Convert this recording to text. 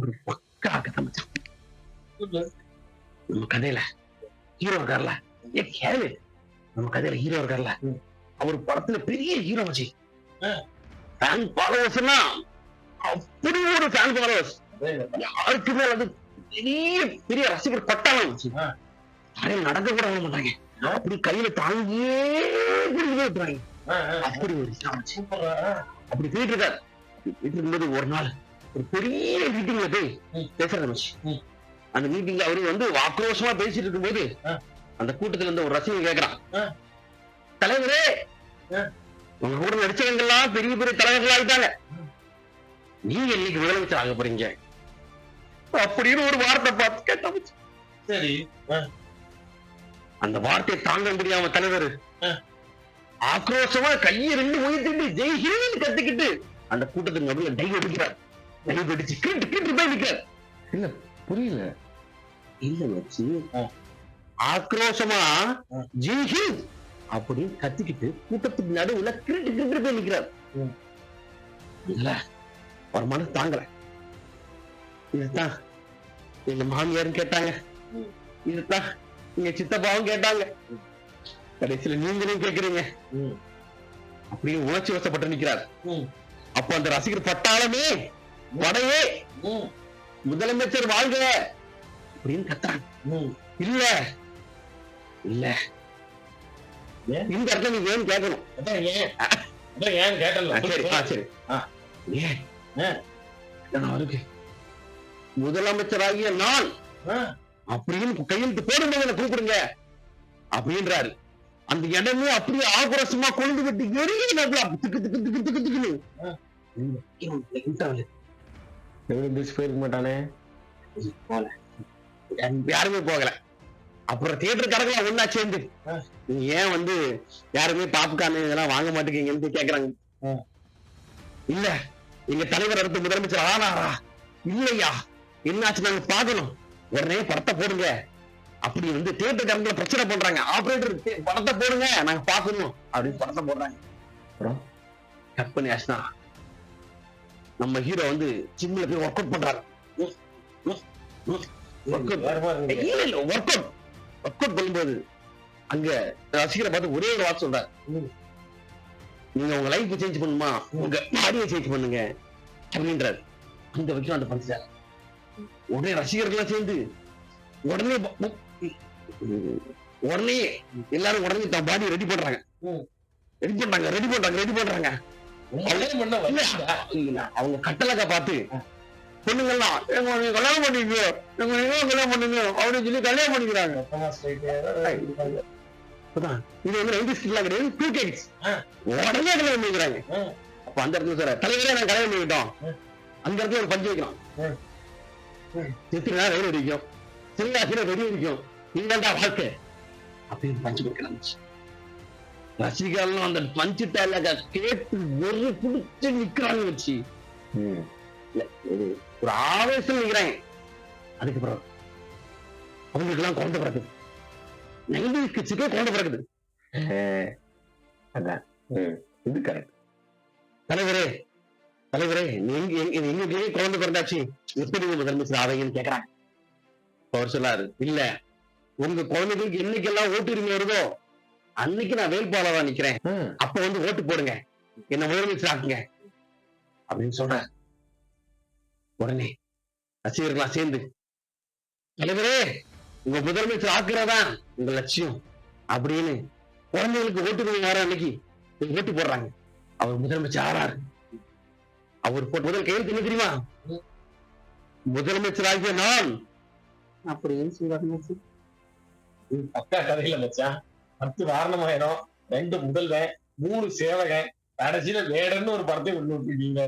ஒரு பக்கா கதை மச்சான். நம்ம கதையில ஹீரோ இருக்கார்ல, கேளு. நம்ம கதையில ஹீரோ இருக்கார்ல, அவர் படத்துல பெரிய ஹீரோ மச்சி. ஃபேன் ஃபாலோவர்ஸ்னா அப்படி ஒரு ஃபேன் ஃபாலோவர்ஸ். யாருக்கு மேல அது பெரிய பெரிய ரசிகர் பட்டாளம் மச்சி. தரையில நடக்க கூட விட மாட்டாங்க. அப்படி கையில தாங்கியே பிடிச்சு விட்டுறாங்க. அப்படி ஒரு ஹீரோ மச்சி. அப்படி போயிட்டு இருக்காரு. போயிட்டு இருக்கும்போது ஒரு நாள் ஒரு பெரிய மீட்டிங்ல போய் பேசுறது மச்சி. அந்த மீட்டிங்ல அவரு வந்து ஆக்ரோஷமா பேசிட்டு இருக்கும்போது அந்த கூட்டத்துல இருந்து ஒரு ரசிகன் கேக்குறான், தலைவரே உங்க கூட நடிச்சவங்க எல்லாம் பெரிய பெரிய தலைவர்கள் ஆயிட்டாங்க, நீங்க இன்னைக்கு முதலமைச்சர் ஆக போறீங்க அப்படின்னு ஒரு வார்த்தை பார்த்து கேட்டாங்க. சரி, அந்த வார்த்தையை தாங்க முடியாம தலைவர் ஆக்ரோஷமா கையை ரெண்டு உயர்த்திட்டு ஜெய்ஹிந்த் கத்திக்கிட்டு அந்த கூட்டத்துக்கு நடுவில் டை அடிக்கிறார். டை அடிச்சு கிட்டு கிட்டு போய் நிற்கிறார். இல்ல புரியல. இல்ல வச்சு ஆக்ரோஷமா ஜெய்ஹிந்த் அப்படின்னு கத்திக்கிட்டு கூட்டத்துக்கு நடுவுல கிட்டு கிட்டு போய் நிற்கிறார். இல்ல ஒரு மனசு தாங்கல. இதுதான் எங்க மாமியாரும் கேட்டாங்க, இதுதான் எங்க சித்தப்பாவும் கேட்டாங்க, கடைசியில நீங்களும் கேக்குறீங்க அப்படின்னு உணர்ச்சி வசப்பட்டு நிற்கிறார். அப்ப அந்த ரசிகர் பட்டாளமே வடையே முதலமைச்சர் வாழ்க அப்படின்னு கத்துறாங்க. இல்ல இல்ல இந்த இடத்துல நீங்க ஏன் கேட்கணும்? ஏன் கேட்டல? சரி அவருக்கு முதலமைச்சராகிய நான் அப்படின்னு கையெழுத்து போடும்போது கூப்பிடுங்க அப்படின்றாரு. அந்த இடமே அப்படியே ஆக்ரோஷமா கொண்டு விட்டு போயிருக்க மாட்டானே, யாருமே போகல. அப்புறம் தியேட்டர் கடைகள் ஒன்னா சேர்ந்து நீங்க ஏன் வந்து யாருமே பாப்கார்ன் இதெல்லாம் வாங்க மாட்டேங்கன்னு கேக்குறாங்க. இல்ல எங்க தலைவர் அடுத்த முதலமைச்சர் ஆனாரா இல்லையா என்னாச்சு நாங்க பாக்கணும், உடனே படத்தை போடுங்க அப்படி வந்து தியேட்டர் கரண்ட்ல பிரச்சனை பண்றாங்க. ஆபரேட்டர் படத்தை போடுங்க நாங்க பாக்கணும் அப்படின்னு படத்தை போடுறாங்க. அப்புறம் கட் பண்ணி ஆச்சுனா நம்ம ஹீரோ வந்து ஜிம்ல போய் ஒர்க் அவுட் பண்றாரு. ஒர்க் அவுட் பண்ணும்போது அங்க ரசிகரை பார்த்து ஒரே ஒரு வார்த்தை சொல்றாரு, நீங்க உங்க லைஃப் சேஞ்ச் பண்ணுமா உங்க பாடியை சேஞ்ச் பண்ணுங்க அப்படின்றாரு. அந்த வரைக்கும் அந்த பஞ்சாரு உடனே ரசிகர்கள் சேர்ந்து உடனே எல்லாரும் உடனே தான் பாடியை ரெடி பண்றாங்க. அவங்க கட்டளக்க பார்த்து பொண்ணுங்கள்லாம் கல்யாணம் பண்ணிக்கோ கல்யாணம் பண்ணுங்க அப்படின்னு சொல்லி கல்யாணம் பண்ணிக்கிறாங்க. இது வந்து 90s கிடையாது, 2Ks உடனே கல்யாணம் பண்ணிக்கிறாங்க. அப்ப அந்த இடத்துல சார் தலைவரே நான் கல்யாணம் பண்ணிக்கிட்டோம், அந்த இடத்துல ஒரு பஞ்சு வைக்கலாம், சித்திரா ரயில் அடிக்கும், சிங்காசில வெடி அடிக்கும், இங்கடா வாழ்க்கை அப்படின்னு பஞ்சு கொடுக்கலாம். ரசிகர்கள் அந்த பஞ்சு டைலாக கேட்டு ஒரு புடிச்சு நிக்கிறாங்க வச்சு ஒரு ஆவேசம் நிக்கிறாங்க. அதுக்கப்புறம் அவங்களுக்கு எல்லாம் குழந்தை பிறகுது, 90s கிட்ஸுக்கே குழந்தை பிறகுது. அதான் இது கரெக்ட். தலைவரே தலைவரே எங்களுக்கே குழந்தை பிறந்தாச்சு, எப்படி முதலமைச்சர் ஆவீங்கன்னு கேக்குறாங்க. அவர் சொல்லாரு, இல்ல உங்க குழந்தைகளுக்கு என்னைக்கெல்லாம் ஓட்டுரிமை வருதோ அன்னைக்கு நான் வேட்பாளரா நிக்கிறேன், அப்ப வந்து ஓட்டு போடுங்க, என்ன முதலமைச்சர் ஆக்குங்க அப்படின்னு சொல்ற. உடனே ரசிகர்களா சேர்ந்து தலைவரே உங்க முதலமைச்சர் ஆக்குறதா உங்க லட்சியம் அப்படின்னு குழந்தைகளுக்கு ஓட்டுரிமை வர அன்னைக்கு ஓட்டு போடுறாங்க. அவர் முதலமைச்சர் ஆறாரு. அவர் போட்ட முதல் கையெழுத்து என்ன தெரியுமா? முதலமைச்சராகிய நான் அப்படின்னு சொல்றாங்க. பக்கா கதையில வச்சா 10 வாரணமாயிரம், 2 முதல்வன், 3 சேவகன், கடைசியில வேடன்னு ஒரு படத்தை உள்ள விட்டுருக்கீங்க.